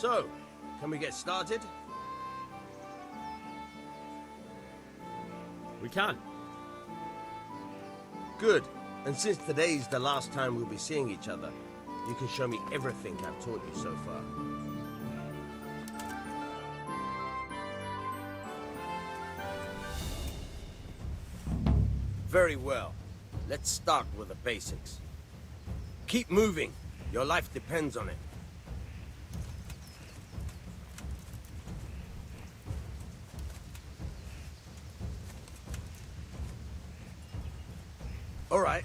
So, can we get started? We can. Good. And since today's the last time we'll be seeing each other, you can show me everything I've taught you so far. Very well. Let's start with the basics. Keep moving. Your life depends on it.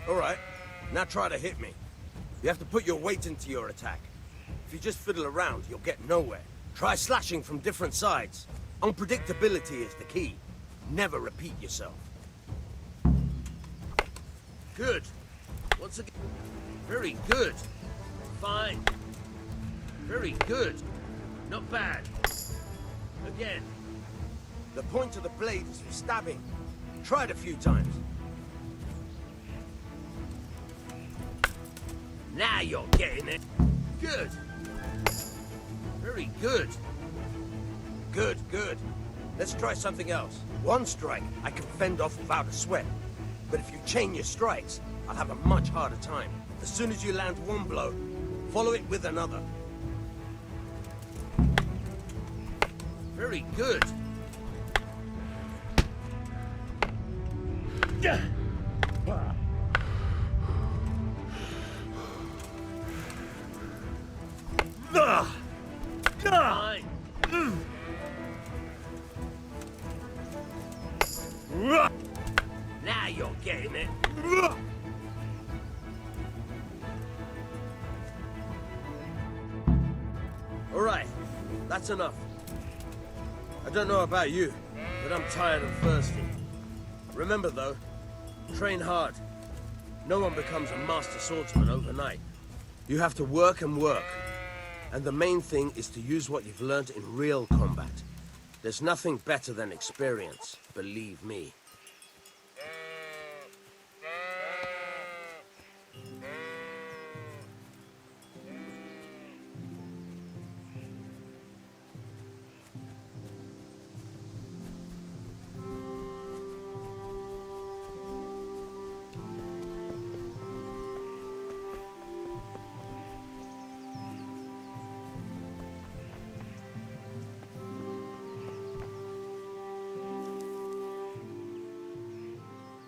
All right. Now try to hit me. You have to put your weight into your attack. If you just fiddle around, you'll get nowhere. Try slashing from different sides. Unpredictability is the key. Never repeat yourself. Good. Once again. Very good. Fine. Very good. Not bad. Again. The point of the blade is for stabbing. Try it a few times. Now you're getting it. Good. Very good. Good. Let's try something else. One strike I can fend off without a sweat. But if you chain your strikes, I'll have a much harder time. As soon as you land one blow, follow it with another. Very good. Fine. Now you're getting it. All right, that's enough. I don't know about you, but I'm tired and thirsty. Remember though, train hard. No one becomes a master swordsman overnight. You have to work and work. And the main thing is to use what you've learned in real combat. There's nothing better than experience, believe me.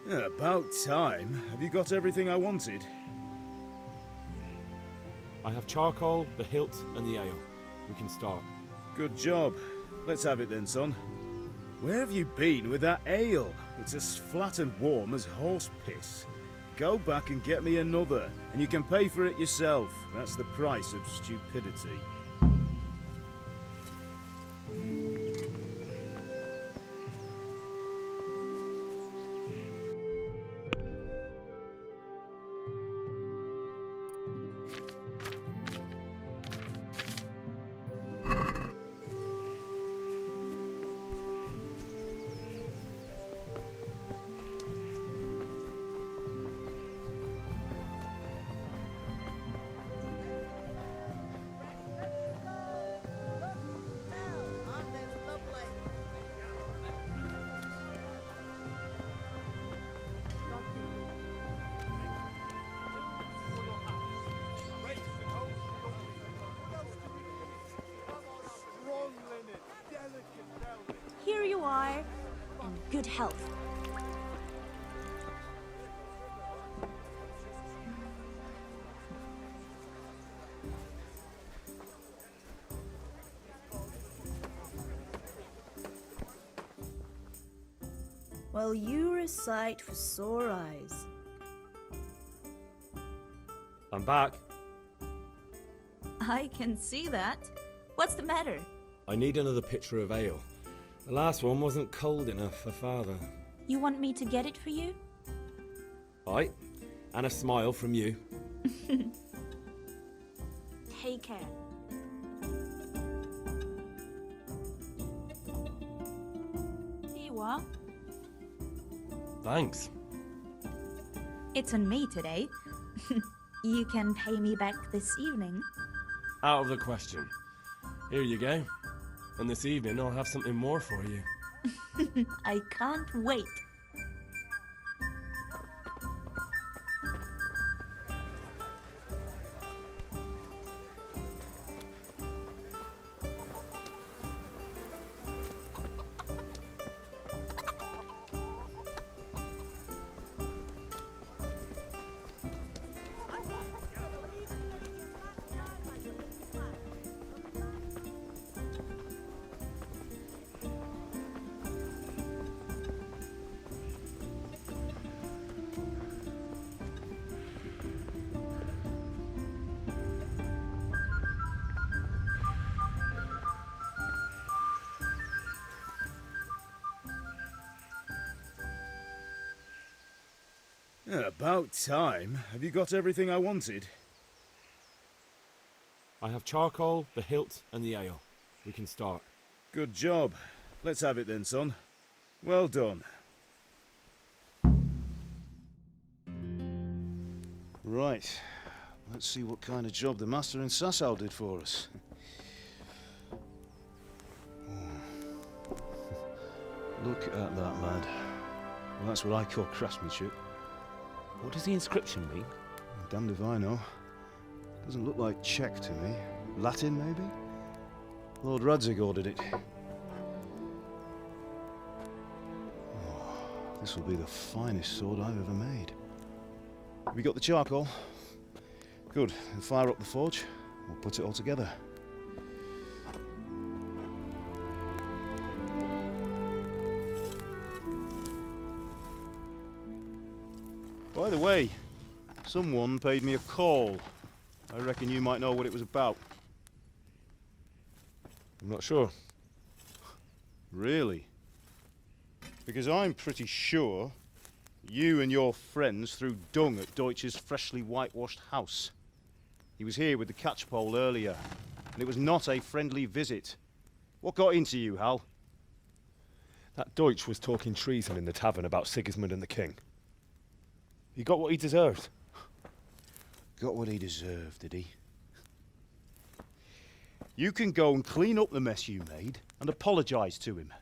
Yeah, about time. Have you got everything I wanted? I have charcoal, the hilt, and the ale. We can start. Good job. Let's have it then, son. Where have you been with that ale? It's as flat and warm as horse piss. Go back and get me another, and you can pay for it yourself. That's the price of stupidity. Here you are, in good health. Well, you're a sight for sore eyes. I'm back. I can see that. What's the matter? I need another pitcher of ale. The last one wasn't cold enough for Father. You want me to get it for you? Aye, and a smile from you. Take care. Here you are. Thanks. It's on me today. You can pay me back this evening. Out of the question. Here you go. And this evening I'll have something more for you. I can't wait. Yeah, about time. Have you got everything I wanted? I have charcoal, the hilt, and the ale. We can start. Good job. Let's have it then, son. Well done. Right. Let's see what kind of job the Master in Sasau did for us. Look at that, lad. Well, that's what I call craftsmanship. What does the inscription mean? Damned if I know. Doesn't look like Czech to me. Latin, maybe? Lord Radzig ordered it. Oh, this will be the finest sword I've ever made. Have you got the charcoal? Good. Then fire up the forge. We'll put it all together. By the way, someone paid me a call. I reckon you might know what it was about. I'm not sure. Really? Because I'm pretty sure you and your friends threw dung at Deutsch's freshly whitewashed house. He was here with the catchpole earlier, and it was not a friendly visit. What got into you, Hal? That Deutsch was talking treason in the tavern about Sigismund and the king. He got what he deserved. Got what he deserved, did he? You can go and clean up the mess you made and apologise to him.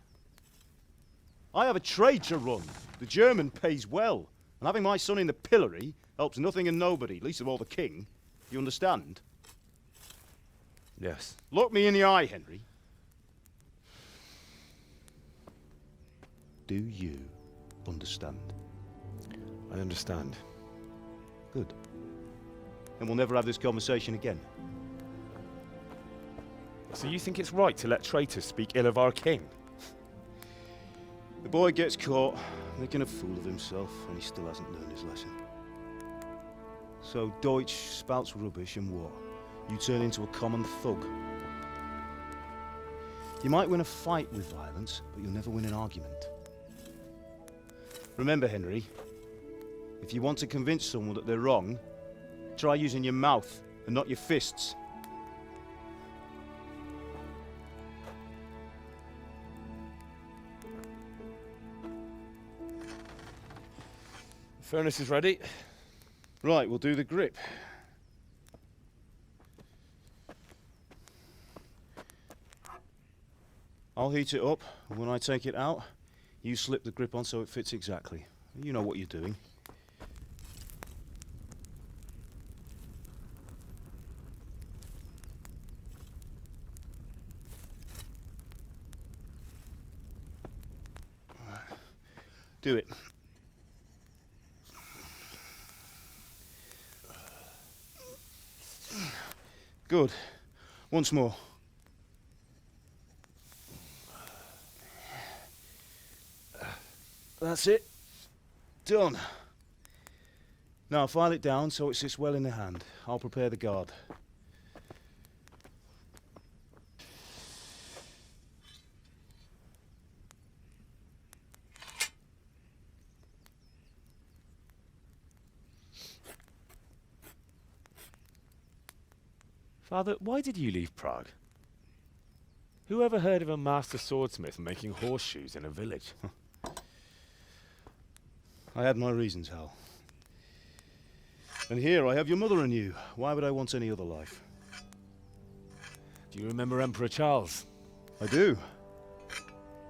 I have a trade to run. The German pays well, and having my son in the pillory helps nothing and nobody, least of all the king. You understand? Yes. Look me in the eye, Henry. Do you understand? I understand. Good. And we'll never have this conversation again. So you think it's right to let traitors speak ill of our king? The boy gets caught making a fool of himself, and he still hasn't learned his lesson. So Deutsch spouts rubbish and what? You turn into a common thug. You might win a fight with violence, but you'll never win an argument. Remember, Henry, if you want to convince someone that they're wrong, try using your mouth and not your fists. The furnace is ready. Right, we'll do the grip. I'll heat it up, and when I take it out, you slip the grip on so it fits exactly. You know what you're doing. Do it. Good. Once more. That's it. Done. Now file it down so it sits well in the hand. I'll prepare the guard. Father, why did you leave Prague? Who ever heard of a master swordsmith making horseshoes in a village? I had my reasons, Hal. And here I have your mother and you. Why would I want any other life? Do Do you remember Emperor Charles? I do.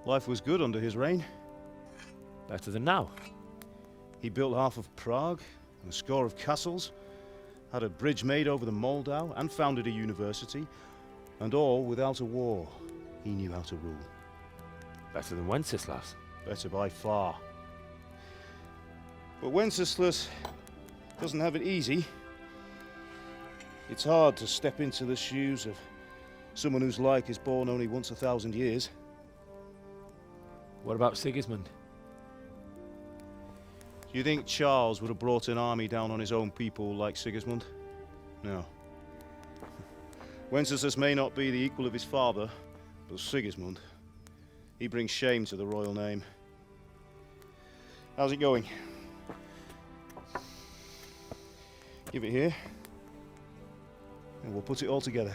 Life was good under his reign. Better than now. He built half of Prague and a score of castles, had a bridge made over the Moldau, and founded a university, and all without a war. He knew how to rule. Better than Wenceslas. Better by far. But Wenceslas doesn't have it easy. It's hard to step into the shoes of someone whose like is born only once 1,000 years. What about Sigismund? Do you think Charles would have brought an army down on his own people like Sigismund? No. Wenceslas may not be the equal of his father, but Sigismund, he brings shame to the royal name. How's it going? Give it here, and we'll put it all together.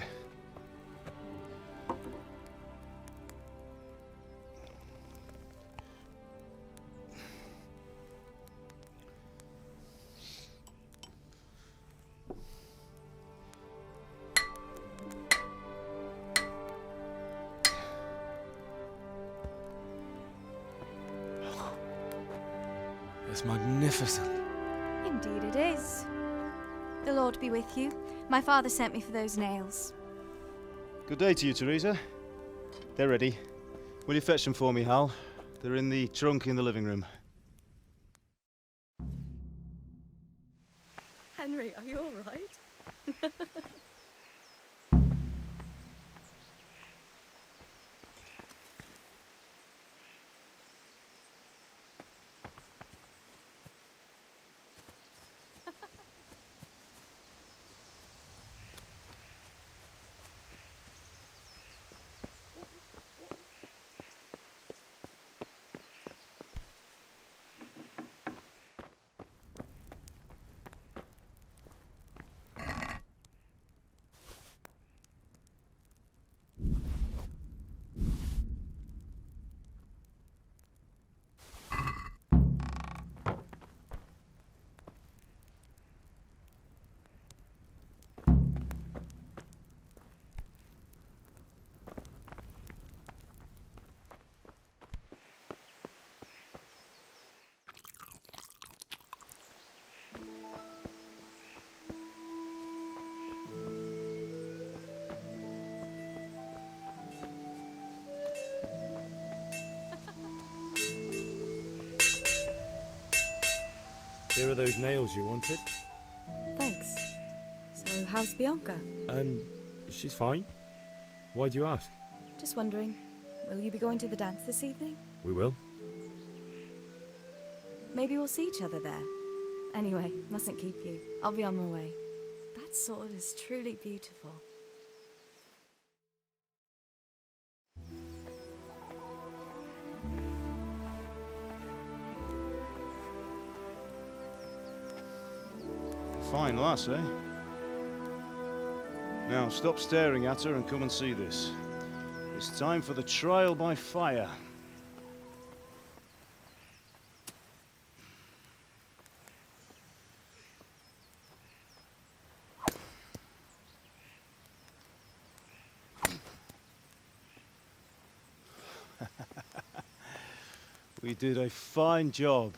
It's magnificent. Indeed it is. The Lord be with you. My father sent me for those nails. Good day to you, Teresa. They're ready. Will you fetch them for me, Hal? They're in the trunk in the living room. Henry, are you alright? Here are those nails you wanted. Thanks. So, how's Bianca? She's fine. Why do you ask? Just wondering, will you be going to the dance this evening? We will. Maybe we'll see each other there. Anyway, mustn't keep you. I'll be on my way. That sword is truly beautiful. Fine lass, eh? Now, stop staring at her and come and see this. It's time for the trial by fire. We did a fine job.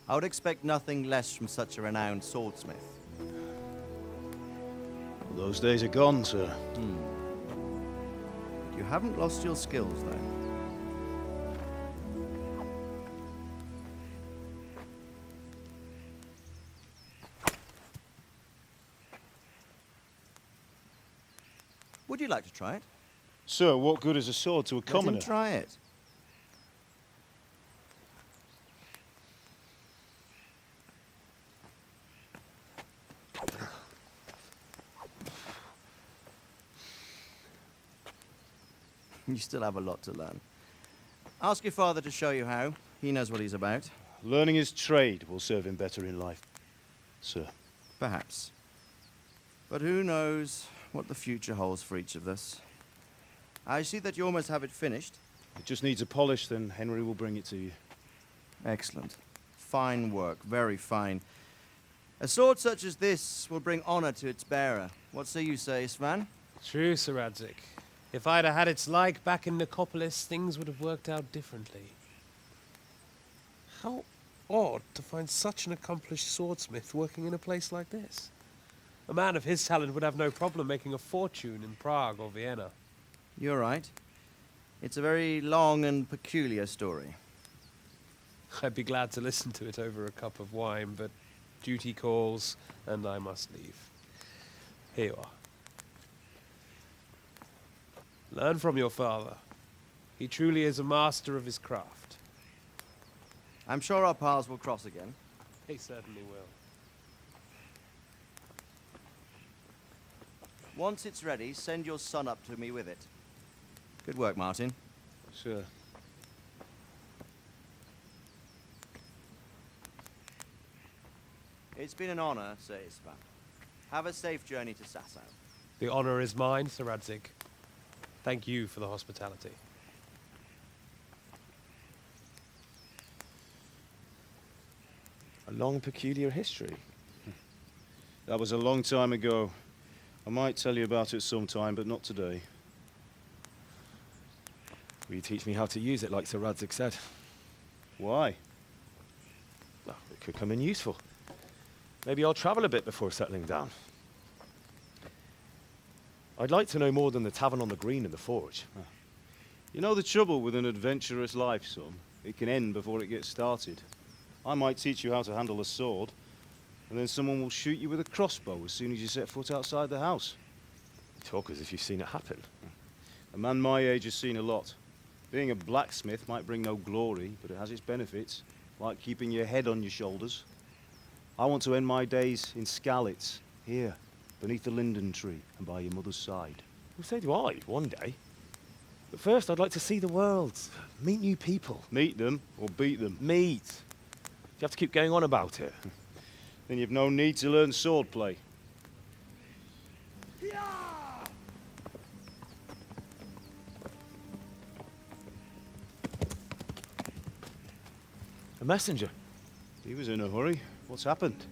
I would expect nothing less from such a renowned swordsmith. Those days are gone, sir. You haven't lost your skills, though. Would you like to try it? Sir, what good is a sword to a Let commoner? him try it. You still have a lot to learn. Ask your father to show you how. He knows what he's about. Learning his trade will serve him better in life, sir. Perhaps. But who knows what the future holds for each of us. I see that you almost have it finished. It just needs a polish, then Henry will bring it to you. Excellent. Fine work, very fine. A sword such as this will bring honor to its bearer. What say you, Sven? True, Sir Radzik. If I'd have had its like back in Nicopolis, things would have worked out differently. How odd to find such an accomplished swordsmith working in a place like this. A man of his talent would have no problem making a fortune in Prague or Vienna. You're right. It's a very long and peculiar story. I'd be glad to listen to it over a cup of wine, but duty calls, and I must leave. Here you are. Learn from your father. He truly is a master of his craft. I'm sure our paths will cross again. He certainly will. Once it's ready, send your son up to me with it. Good work, Martin. Sure. It's been an honor, Sir Isvan. Have a safe journey to Sasau. The honor is mine, Sir Radzik. Thank you for the hospitality. A long, peculiar history. That was a long time ago. I might tell you about it sometime, but not today. Will you teach me how to use it, like Sir Radzik said? Why? Well, it could come in useful. Maybe I'll travel a bit before settling down. I'd like to know more than the tavern on the green and the forge. You know the trouble with an adventurous life, son? It can end before it gets started. I might teach you how to handle a sword, and then someone will shoot you with a crossbow as soon as you set foot outside the house. You talk as if you've seen it happen. A man my age has seen a lot. Being a blacksmith might bring no glory, but it has its benefits, like keeping your head on your shoulders. I want to end my days in Skalitz, here, beneath the linden tree and by your mother's side. Well, so do I, one day. But first, I'd like to see the world, meet new people. Meet them or beat them. Meet. You have to keep going on about it. Then you've no need to learn swordplay. A messenger. He was in a hurry. What's happened?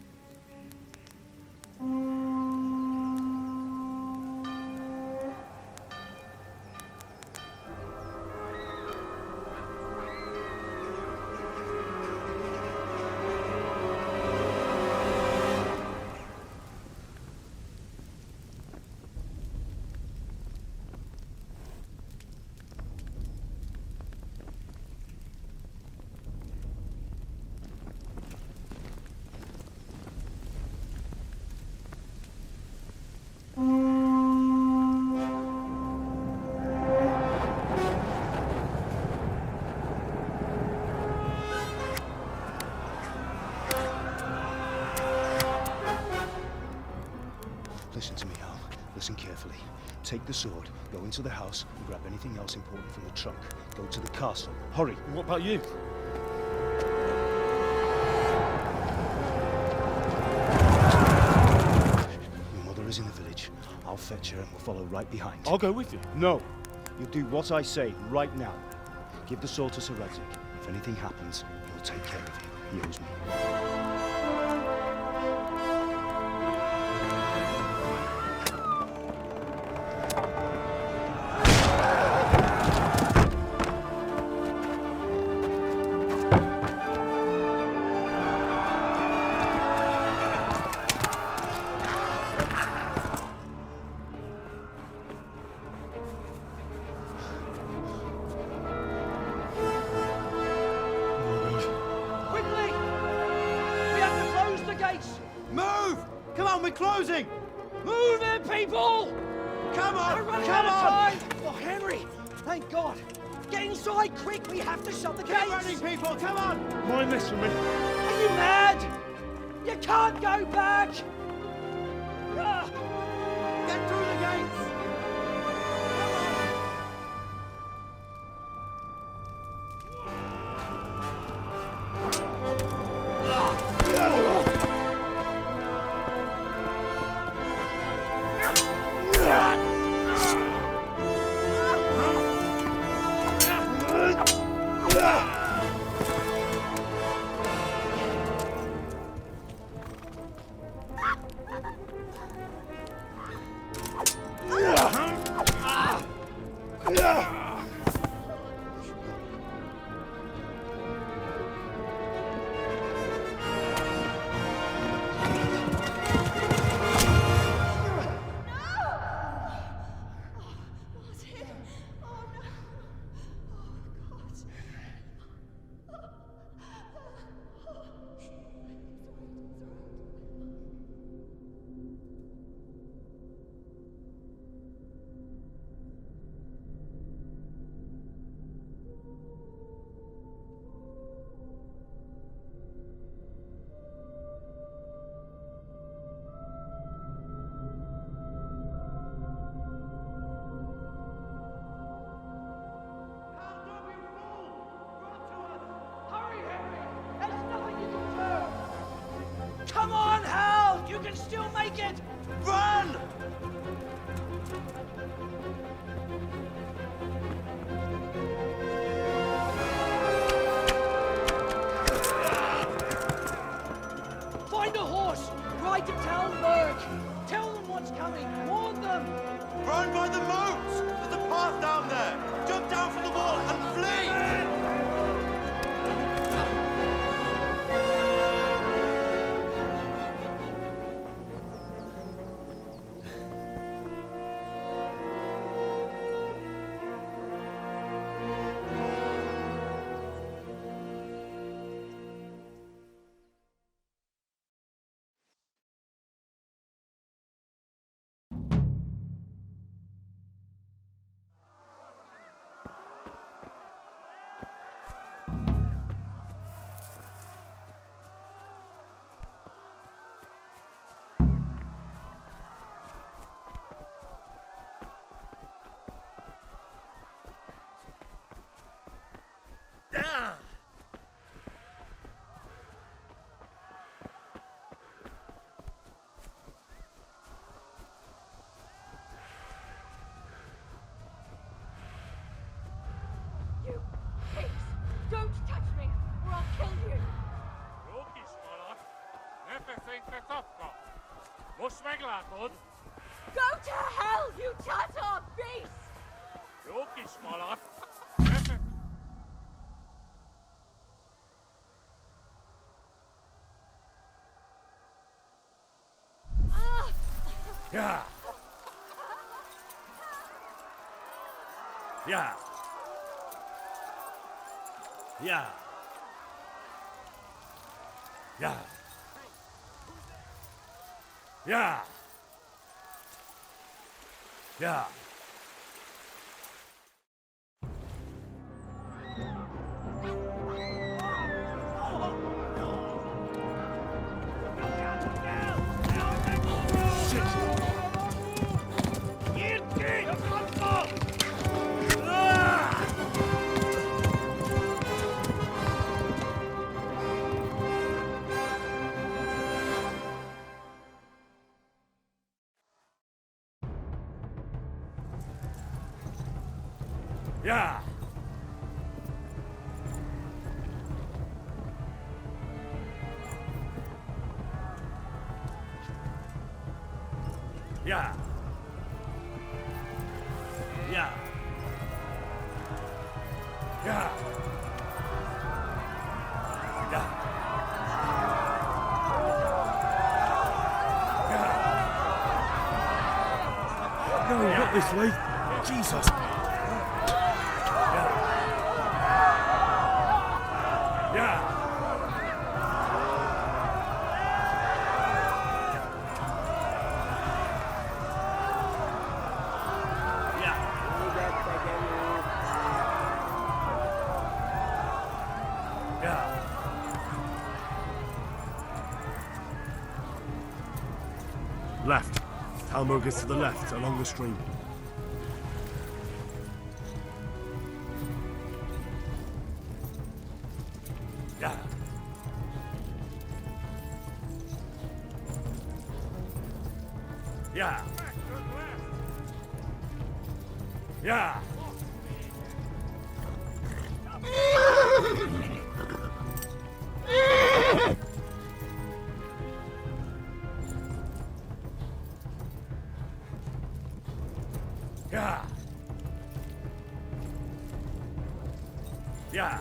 Listen to me, Al. Listen carefully. Take the sword, go into the house, and grab anything else important from the trunk. Go to the castle. Hurry! And what about you? Your mother is in the village. I'll fetch her and we'll follow right behind. I'll go with you. No. You do what I say right now. Give the sword to Sir Radzik. If anything happens, he'll take care of you. He owes me. Move! Come on, we're closing! Move it, people! Come on! We're running Come out of on! time! Oh, Henry! Thank God! Get inside, quick! We have to shut the gates! Keep running, people! Come on! Mind this for me. Are you mad? You can't go back! Ah! Get through the gates! Come on, Hal! You can still make it! Run! Find a horse! Ride to Talmberg! Tell them what's coming! Warn them! Run by the moat! There's a path down there! Jump down from the wall and flee! You pigs! Don't touch me, or I'll kill you! Go to hell, you Tatar beast! Yeah. Yeah. Yeah. Yeah. Yeah. Yeah. Yeah. Yeah. Yeah. Yeah. Yeah. No, not this way. Jesus. Left. Talmberg is to the left, along the stream. Yeah. Yeah. Yeah. Yeah. Yeah.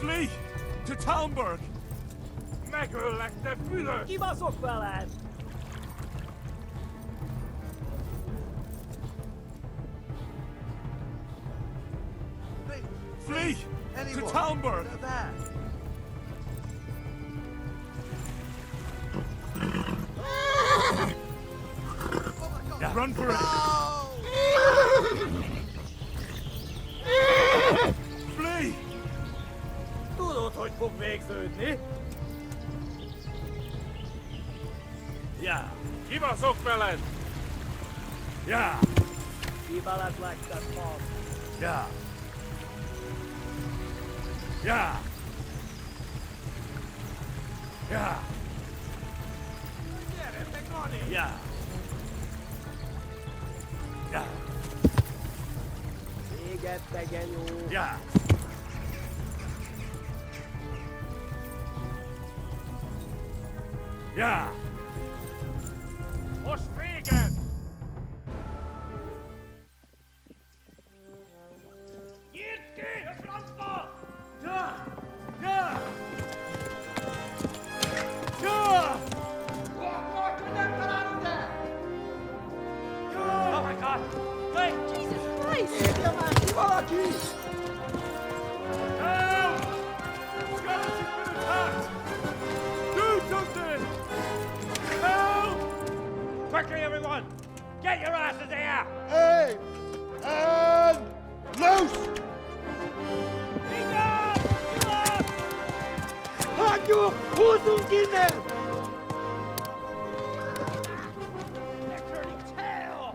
Flee! To Talmberg! Megöllek fülös! Kibaszok veled! Flee! To Talmberg! Run for it! Flee! Tudod, hogy fog végződni? Yeah. Kibaszok veled! Yeah. Kibeletlek, te fasz! Yeah. Yeah. Yeah. Yeah. Yeah. Véget, te genyó! Yeah. Yeah. Most véget! Nyírt ki a francba! Ja! Ja! Ja! Nem találod el! Ja! Oh my God! Wait! Jesus Christ! Írja már ki valaki! Help! Scottish has been attacked! Do something! Help! Quickly, everyone! Get your asses here! Hey! And loose! Hagyjuk! Húzzunk innen! They're turning tail!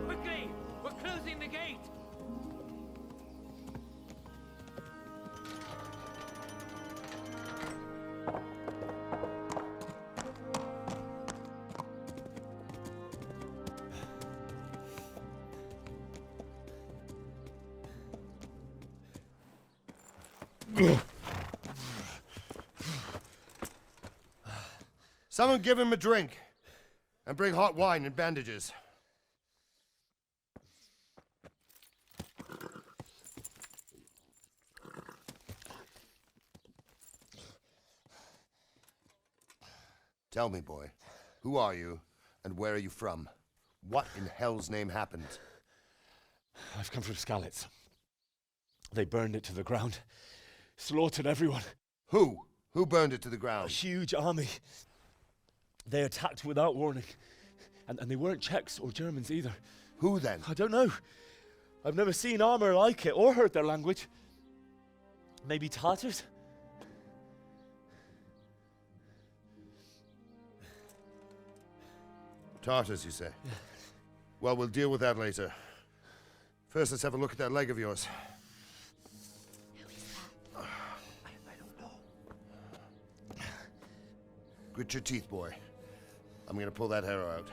Quickly! We're closing the gate! Someone give him a drink. And bring hot wine and bandages. Tell me, boy, who are you and where are you from? What in hell's name happened? I've come from Skalitz. They burned it to the ground. Slaughtered everyone. Who? Who burned it to the A ground? huge army. They attacked without warning. And they weren't Czechs or Germans either. Who then? I don't know. I've never seen armor like it or heard their language. Maybe Tatars? Tartars, you say? Yeah. Well, we'll deal with that later. First, let's have a look at that leg of yours. I don't know. Grit your teeth, boy. I'm gonna pull that arrow out.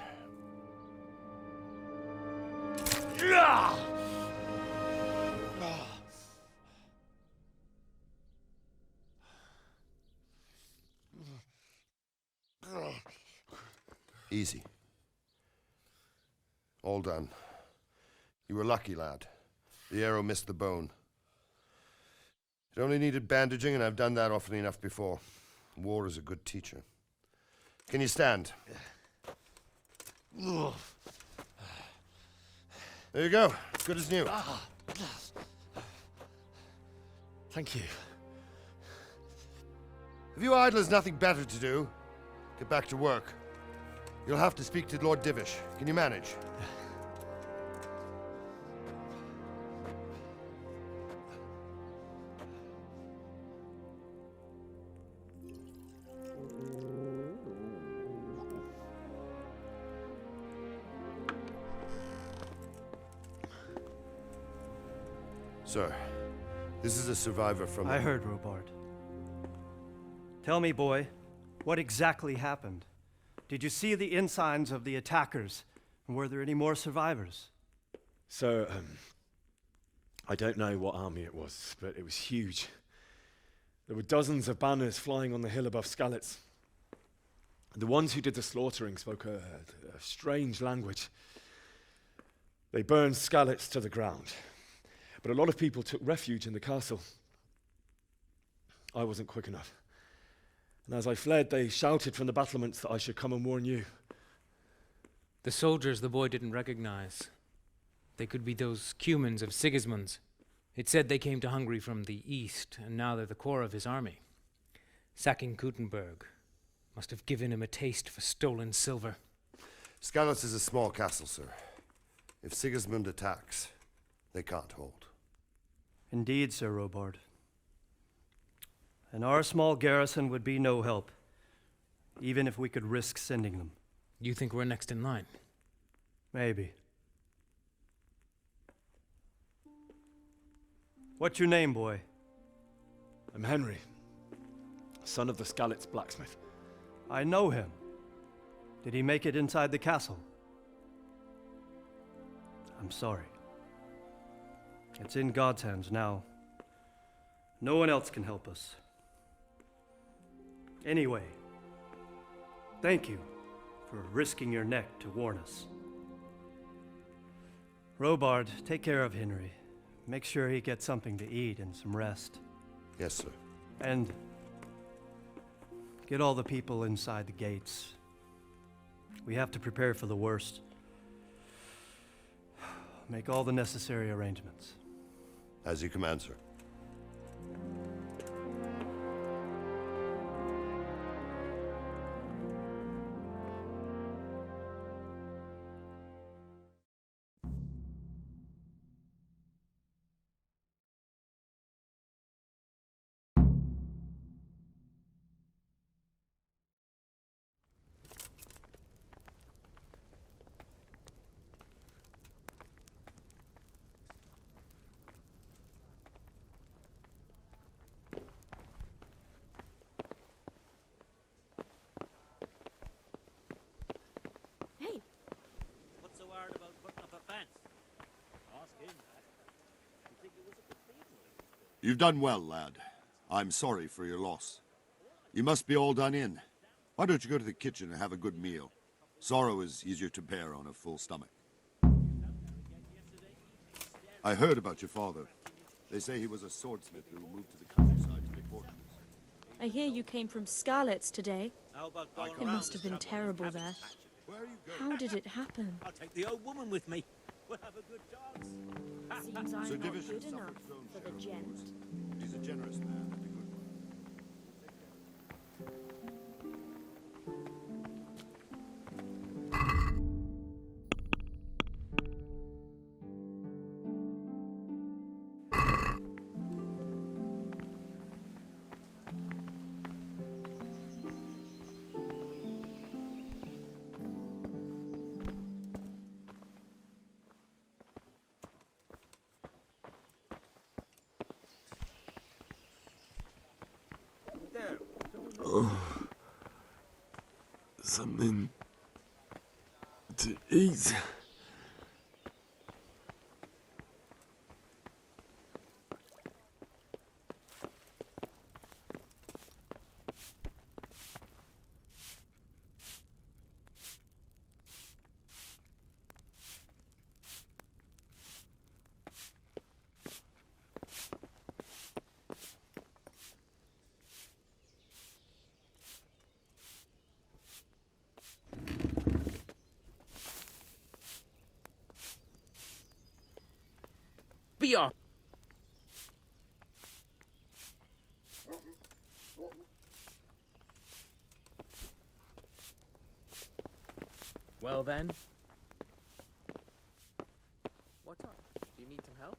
Easy. All done. You were lucky, lad. The arrow missed the bone. It only needed bandaging, and I've done that often enough before. War is a good teacher. Can you stand? There you go. Good as new. Thank you. If you idlers nothing better to do, get back to work. You'll have to speak to Lord Divish. Can you manage? Sir, this is a survivor from... I heard, Robart. Tell me, boy, what exactly happened? Did you see the ensigns of the attackers? And were there any more survivors? So, I don't know what army it was, but it was huge. There were dozens of banners flying on the hill above Skalitz. The ones who did the slaughtering spoke a strange language. They burned Skalitz to the ground, but a lot of people took refuge in the castle. I wasn't quick enough. And as I fled, they shouted from the battlements that I should come and warn you. The soldiers the boy didn't recognize. They could be those Cumans of Sigismund's. It said they came to Hungary from the east, and now they're the core of his army. Sacking Gutenberg must have given him a taste for stolen silver. Skalitz is a small castle, sir. If Sigismund attacks, they can't hold. Indeed, Sir Robard. And our small garrison would be no help, even if we could risk sending them. You think we're next in line? Maybe. What's your name, boy? I'm Henry, son of the Skalitz blacksmith. I know him. Did he make it inside the castle? I'm sorry. It's in God's hands now. No one else can help us. Anyway, thank you for risking your neck to warn us. Robard, take care of Henry. Make sure he gets something to eat and some rest. Yes, sir. And get all the people inside the gates. We have to prepare for the worst. Make all the necessary arrangements. As you command, sir. You've done well, lad. I'm sorry for your loss. You must be all done in. Why don't you go to the kitchen and have a good meal? Sorrow is easier to bear on a full stomach. I heard about your father. They say he was a swordsmith who moved to the countryside to make fortunes. I hear you came from Skalitz today. It must have been terrible there. How did it happen? I'll take the old woman with me. We'll have a good chance. Seems I'm not good enough for the gent. He's a generous man and a good one. Something to eat. Beer. Well then. What's up? Do you need some help?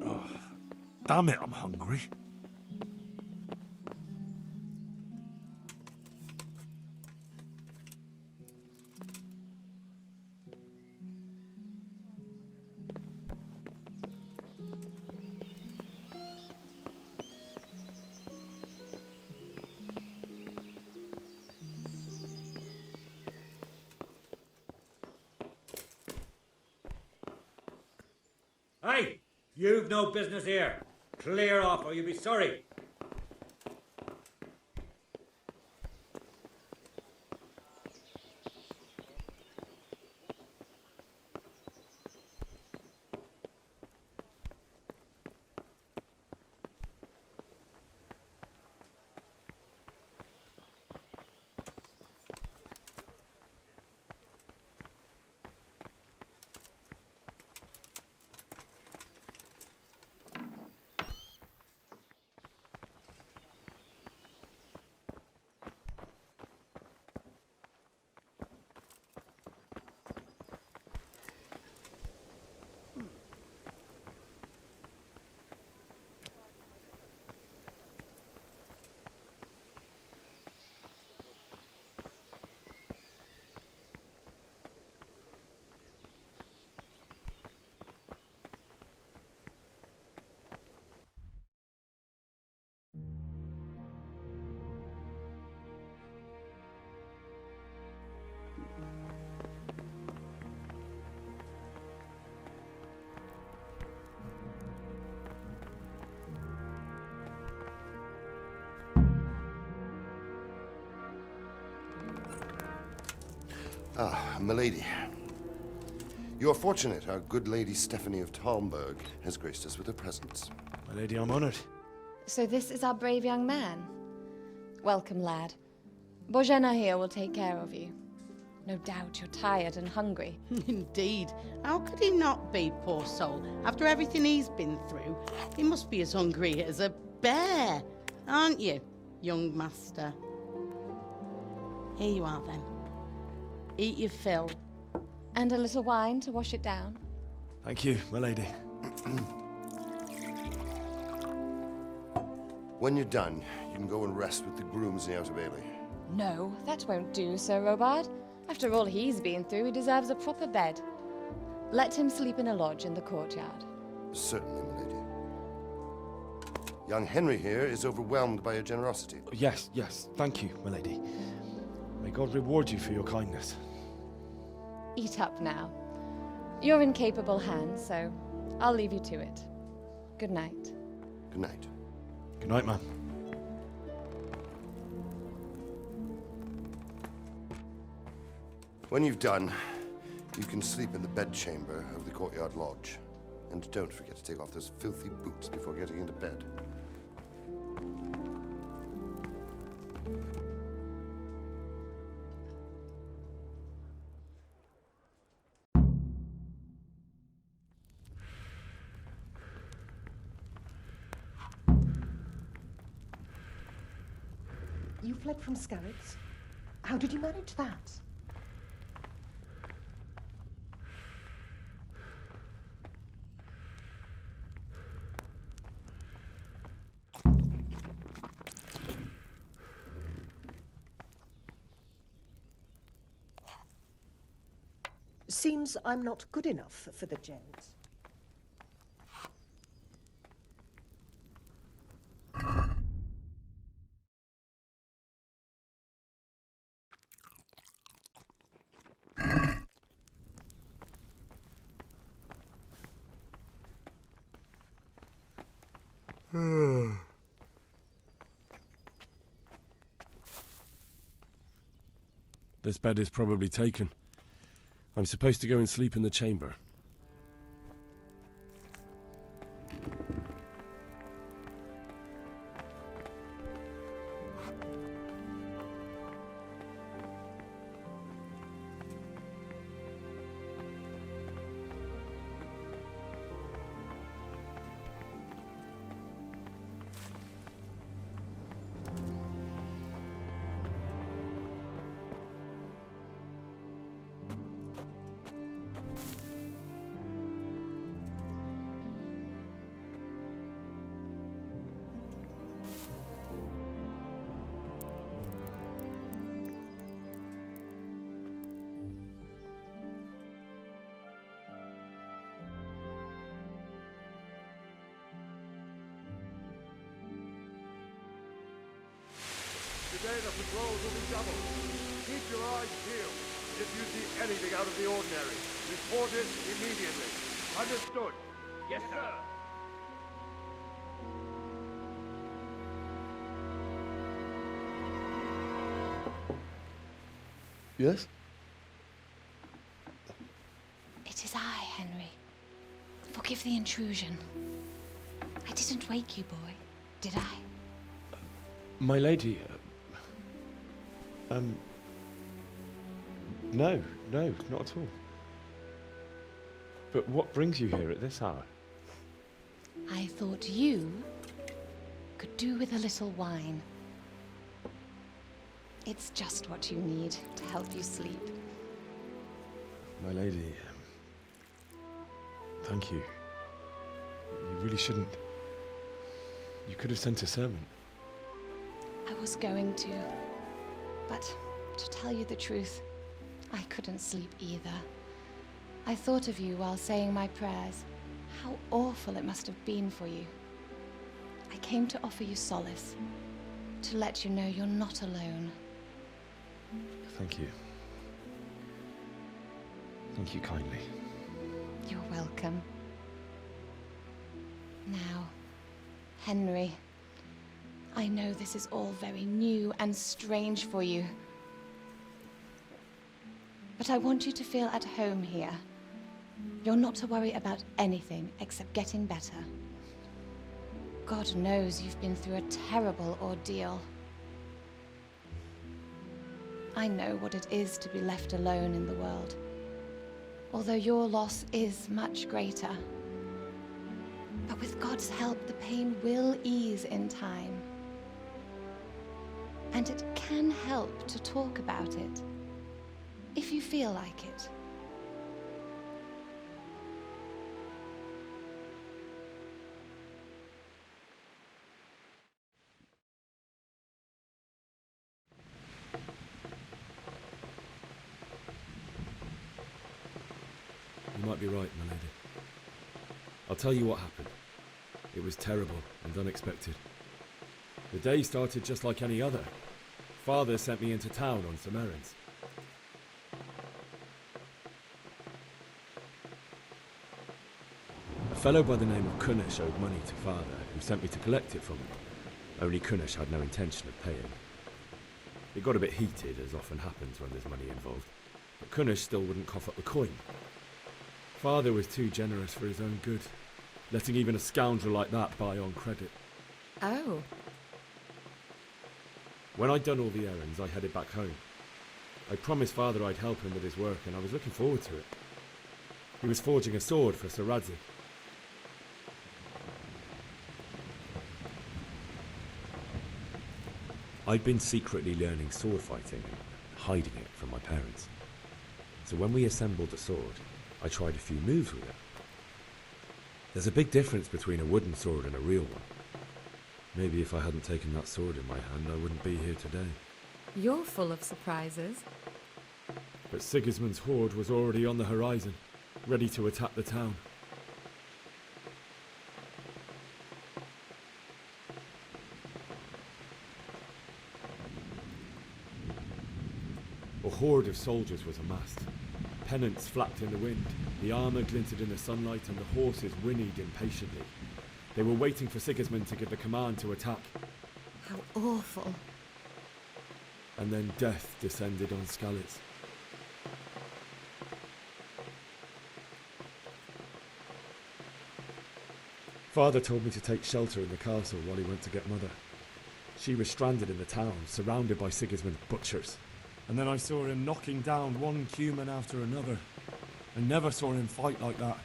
Oh, damn it, I'm hungry. Hey! You've no business here. Clear off or you'll be sorry. Ah, milady. You are fortunate our good lady Stephanie of Talmberg has graced us with her presence. My lady, I'm honored. So this is our brave young man. Welcome, lad. Bojana here will take care of you. No doubt you're tired and hungry. Indeed. How could he not be, poor soul? After everything he's been through, he must be as hungry as a bear, aren't you, young master? Here you are, then. Eat your fill. And a little wine to wash it down. Thank you, my lady. When you're done, you can go and rest with the grooms in the Outer Bailey. No, that won't do, Sir Robard. After all he's been through, he deserves a proper bed. Let him sleep in a lodge in the courtyard. Certainly, milady. Young Henry here is overwhelmed by your generosity. Yes, yes. Thank you, my lady. May God reward you for your kindness. Eat up now. You're in capable hands, so I'll leave you to it. Good night. Good night. Good night, ma'am. When you've done, you can sleep in the bedchamber of the courtyard lodge. And don't forget to take off those filthy boots before getting into bed. You fled from Scarrets? How did you manage that? Seems I'm not good enough for the Jones. This bed is probably taken. I'm supposed to go and sleep in the chamber. Today the patrols will be doubled. Keep your eyes peeled. If you see anything out of the ordinary, report it immediately. Understood? Yes, sir. Yes? It is I, Henry. Forgive the intrusion. I didn't wake you, boy, did I? My lady, no, not at all. But what brings you here at this hour? I thought you could do with a little wine. It's just what you need to help you sleep. My lady, thank you. You really shouldn't. You could have sent a servant. I was going to, but to tell you the truth, I couldn't sleep either. I thought of you while saying my prayers. How awful it must have been for you. I came to offer you solace, to let you know you're not alone. Thank you. Thank you kindly. You're welcome. Now, Henry, I know this is all very new and strange for you. But I want you to feel at home here. You're not to worry about anything except getting better. God knows you've been through a terrible ordeal. I know what it is to be left alone in the world, although your loss is much greater. But with God's help, the pain will ease in time. And it can help to talk about it, if you feel like it. You might be right, my lady. I'll tell you what happened. It was terrible and unexpected. The day started just like any other. Father sent me into town on some errands. A fellow by the name of Kunish owed money to Father, who sent me to collect it from him. Only Kunish had no intention of paying. It got a bit heated, as often happens when there's money involved, but Kunish still wouldn't cough up the coin. Father was too generous for his own good, letting even a scoundrel like that buy on credit. Oh. When I'd done all the errands, I headed back home. I promised Father I'd help him with his work, and I was looking forward to it. He was forging a sword for Sir Radzi. I'd been secretly learning sword fighting and hiding it from my parents. So when we assembled the sword, I tried a few moves with it. There's a big difference between a wooden sword and a real one. Maybe if I hadn't taken that sword in my hand, I wouldn't be here today. You're full of surprises. But Sigismund's horde was already on the horizon, ready to attack the town. A horde of soldiers was amassed. Pennants flapped in the wind, the armour glinted in the sunlight, and the horses whinnied impatiently. They were waiting for Sigismund to give the command to attack. How awful. And then death descended on Skalitz. Father told me to take shelter in the castle while he went to get Mother. She was stranded in the town, surrounded by Sigismund's butchers. And then I saw him knocking down one human after another. I never saw him fight like that.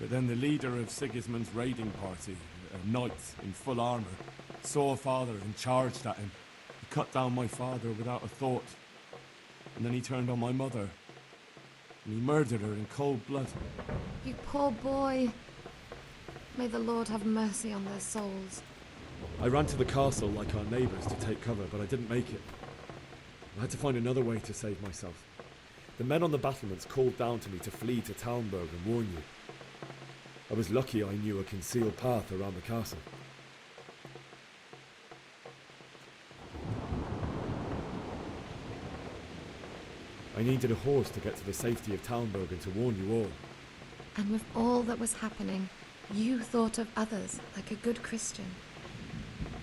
But then the leader of Sigismund's raiding party, a knight in full armour, saw Father and charged at him. He cut down my father without a thought. And then he turned on my mother. And he murdered her in cold blood. You poor boy. May the Lord have mercy on their souls. I ran to the castle like our neighbours to take cover, but I didn't make it. I had to find another way to save myself. The men on the battlements called down to me to flee to Talmberg and warn you. I was lucky I knew a concealed path around the castle. I needed a horse to get to the safety of Talmberg and to warn you all. And with all that was happening, You thought of others like a good Christian.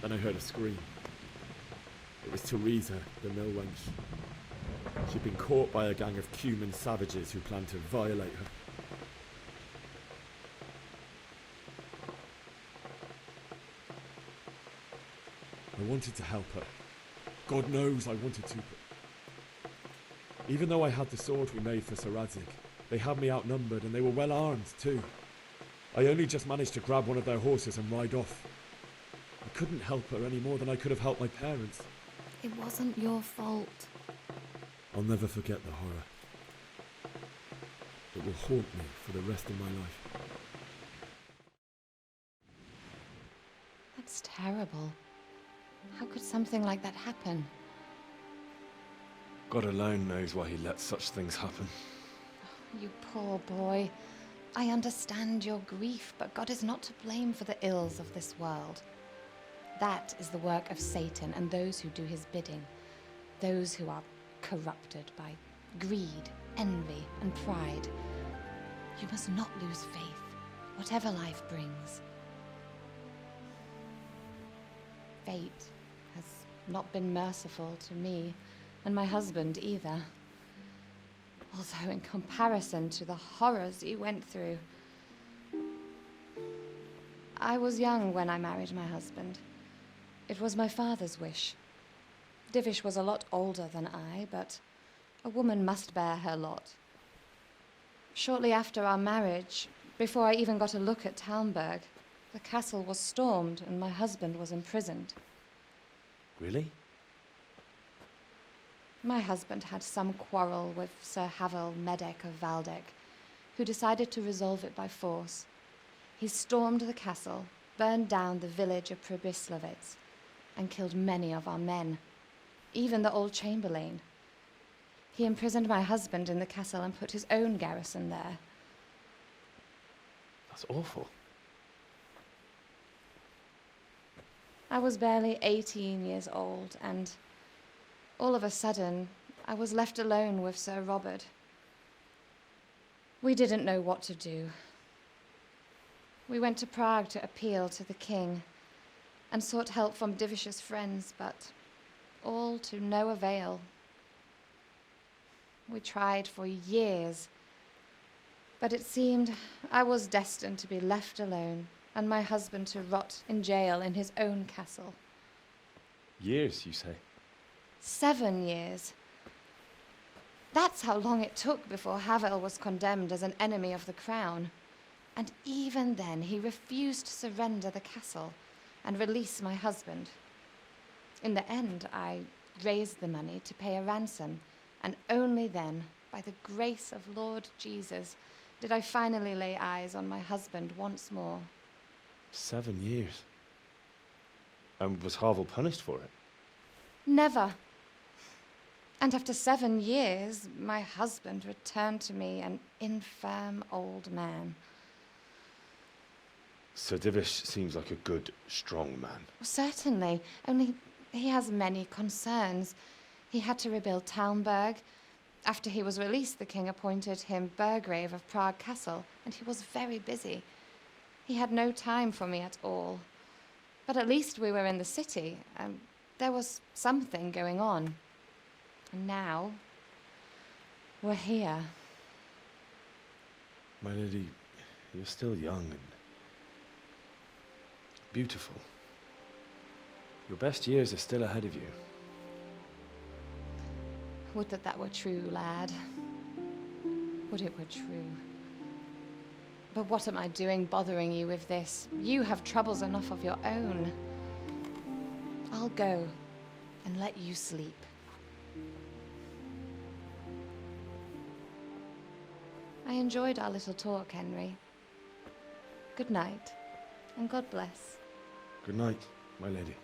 Then I heard a scream. It was Teresa, the mill wench. She'd been caught by a gang of Cuman savages who planned to violate her. I wanted to help her. God knows I wanted to, but even though I had the sword we made for Sir Radzig, they had me outnumbered and they were well armed too. I only just managed to grab one of their horses and ride off. I couldn't help her any more than I could have helped my parents. It wasn't your fault. I'll never forget the horror. It will haunt me for the rest of my life. That's terrible. How could something like that happen? God alone knows why he lets such things happen. You poor boy. I understand your grief, but God is not to blame for the ills of this world. That is the work of Satan and those who do his bidding. Those who are corrupted by greed, envy, and pride. You must not lose faith, whatever life brings. Fate has not been merciful to me, and my husband either. Although in comparison to the horrors you went through. I was young when I married my husband. It was my father's wish. Divish was a lot older than I, but a woman must bear her lot. Shortly after our marriage, before I even got a look at Talmberg, the castle was stormed and my husband was imprisoned. Really? My husband had some quarrel with Sir Havel Medek of Valdek, who decided to resolve it by force. He stormed the castle, burned down the village of Pribyslavitz, and killed many of our men, even the old chamberlain. He imprisoned my husband in the castle and put his own garrison there. That's awful. I was barely 18 years old, and all of a sudden, I was left alone with Sir Robert. We didn't know what to do. We went to Prague to appeal to the king and sought help from Divish's friends, but all to no avail. We tried for years, but it seemed I was destined to be left alone and my husband to rot in jail in his own castle. Years, you say? 7 years. That's how long it took before Havel was condemned as an enemy of the crown. And even then, he refused to surrender the castle and release my husband. In the end, I raised the money to pay a ransom, and only then, by the grace of Lord Jesus, did I finally lay eyes on my husband once more. 7 years? And was Havel punished for it? Never. And after 7 years, my husband returned to me an infirm old man. Sir Divish seems like a good, strong man. Certainly, only he has many concerns. He had to rebuild Talmberg. After he was released, the king appointed him Burgrave of Prague Castle, and he was very busy. He had no time for me at all. But at least we were in the city, and there was something going on. And now, we're here. My lady, you're still young and beautiful. Your best years are still ahead of you. Would that that were true, lad. Would it were true. But what am I doing bothering you with this? You have troubles enough of your own. I'll go and let you sleep. I enjoyed our little talk, Henry. Good night, and God bless. Good night, my lady.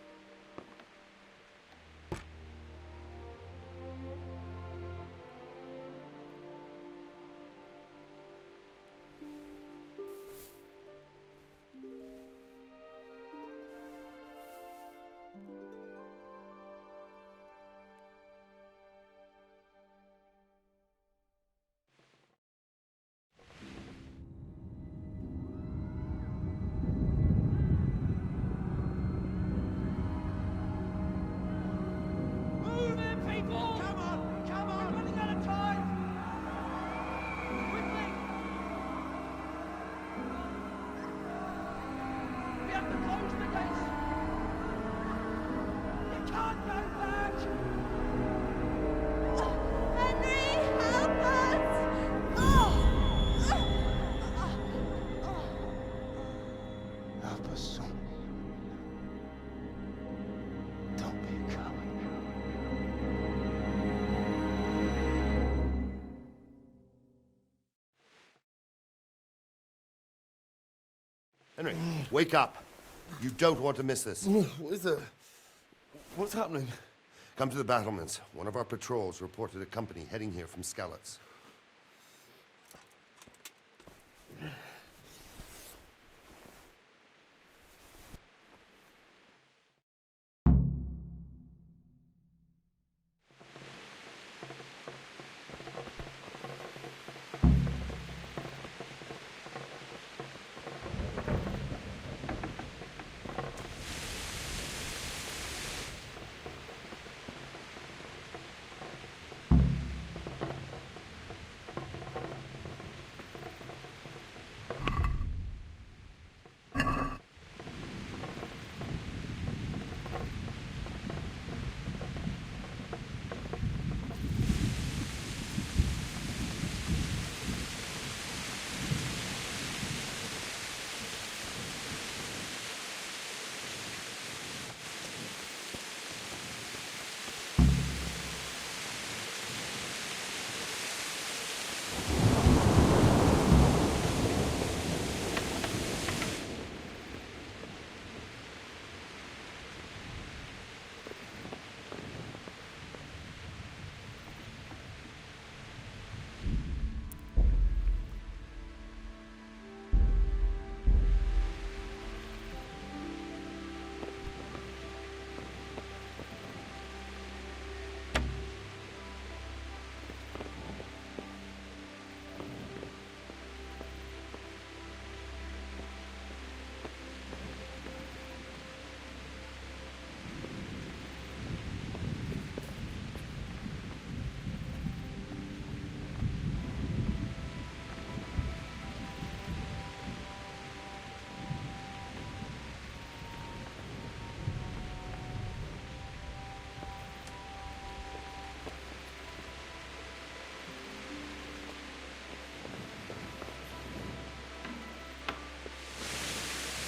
Henry, wake up. You don't want to miss this. What is it? What's happening? Come to the battlements. One of our patrols reported a company heading here from Skalitz.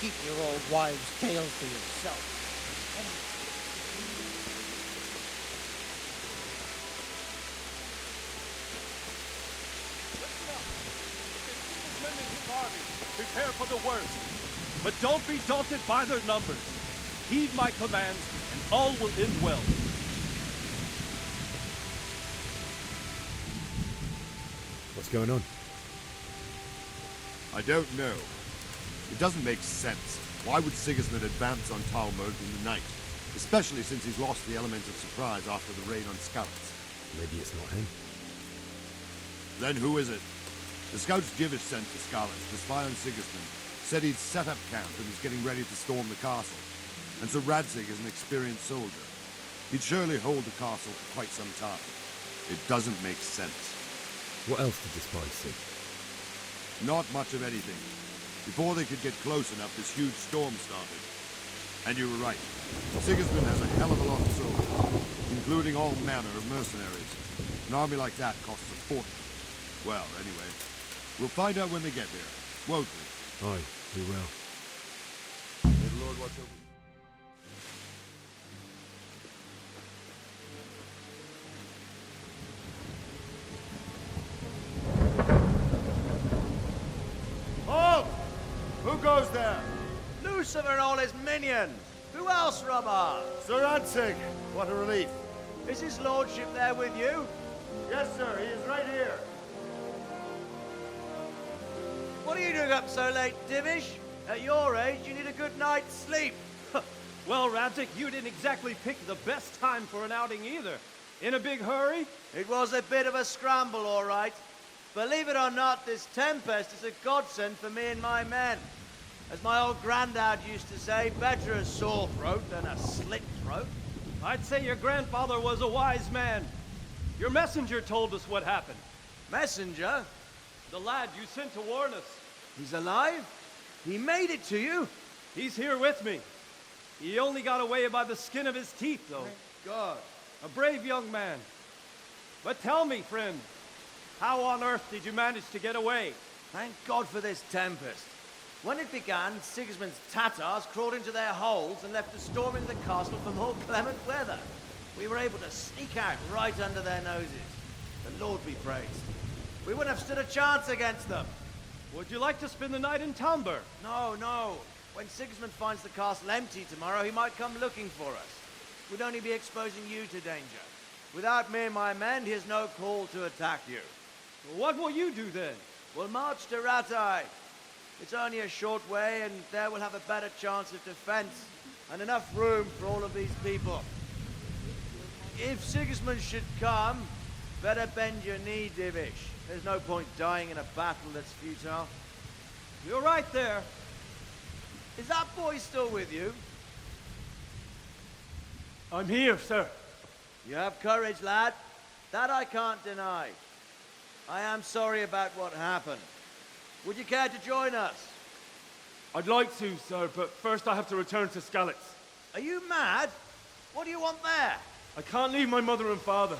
Keep your old wives' tales to yourself. Prepare for the worst, but don't be daunted by their numbers. Heed my commands, and all will end well. What's going on? I don't know. It doesn't make sense. Why would Sigismund advance on Talmberg in the night? Especially since he's lost the element of surprise after the raid on Skalitz. Maybe it's not him. Then who is it? The scouts Jivish sent to Skalitz to spy on Sigismund said he'd set up camp and was getting ready to storm the castle. And so Radzig is an experienced soldier. He'd surely hold the castle for quite some time. It doesn't make sense. What else did the spies see? Not much of anything. Before they could get close enough, this huge storm started. And you were right. Sigismund has a hell of a lot of soldiers, including all manner of mercenaries. An army like that costs a fortune. Well, anyway, we'll find out when they get there, won't we? Aye, we will. May the Lord watch over you. Halt! Who goes there? Lucifer and all his minions! Who else, Robber? Sir Radzig, what a relief. Is his lordship there with you? Yes, sir, he is right here. What are you doing up so late, Divish? At your age, you need a good night's sleep. Well, Radzig, you didn't exactly pick the best time for an outing either. In a big hurry? It was a bit of a scramble, all right. Believe it or not, this tempest is a godsend for me and my men. As my old granddad used to say, better a sore throat than a slit throat. I'd say your grandfather was a wise man. Your messenger told us what happened. Messenger? The lad you sent to warn us. He's alive? He made it to you? He's here with me. He only got away by the skin of his teeth, though. Thank God. A brave young man. But tell me, friend, how on earth did you manage to get away? Thank God for this tempest. When it began, Sigismund's Tatars crawled into their holes and left us storming the castle for more clement weather. We were able to sneak out right under their noses. The Lord be praised. We wouldn't have stood a chance against them. Would you like to spend the night in Talmberg? No, no. When Sigismund finds the castle empty tomorrow, he might come looking for us. We'd only be exposing you to danger. Without me and my men, he has no call to attack you. What will you do then? We'll march to Rattay. It's only a short way, and there we'll have a better chance of defense, and enough room for all of these people. If Sigismund should come, better bend your knee, Divish. There's no point dying in a battle that's futile. You're right there. Is that boy still with you? I'm here, sir. You have courage, lad. That I can't deny. I am sorry about what happened. Would you care to join us? I'd like to, sir, but first I have to return to Skalitz. Are you mad? What do you want there? I can't leave my mother and father.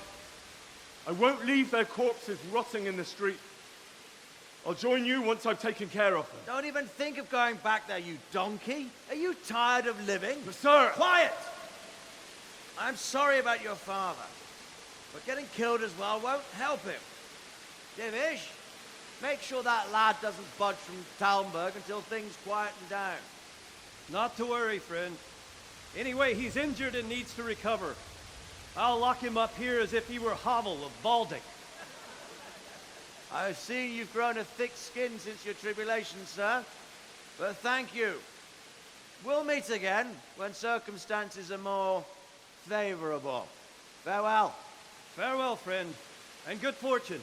I won't leave their corpses rotting in the street. I'll join you once I've taken care of them. Don't even think of going back there, you donkey. Are you tired of living? But sir! Quiet! I'm sorry about your father, but getting killed as well won't help him. Divish, make sure that lad doesn't budge from Talmberg until things quieten down. Not to worry, friend. Anyway, he's injured and needs to recover. I'll lock him up here as if he were Havel of Baldic. I've seen you've grown a thick skin since your tribulation, sir. But thank you. We'll meet again when circumstances are more favorable. Farewell. Farewell, friend, and good fortune.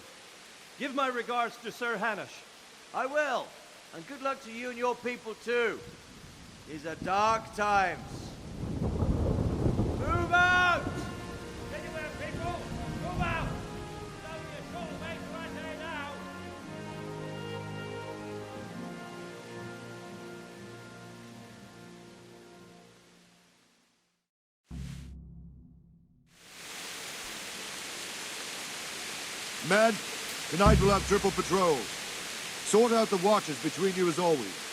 Give my regards to Sir Hanush. I will. And good luck to you and your people, too. These are dark times. Move out! Anywhere, people! Move out! It's only a short way to Rattay now! Men, tonight we'll have triple patrols. Sort out the watches between you as always.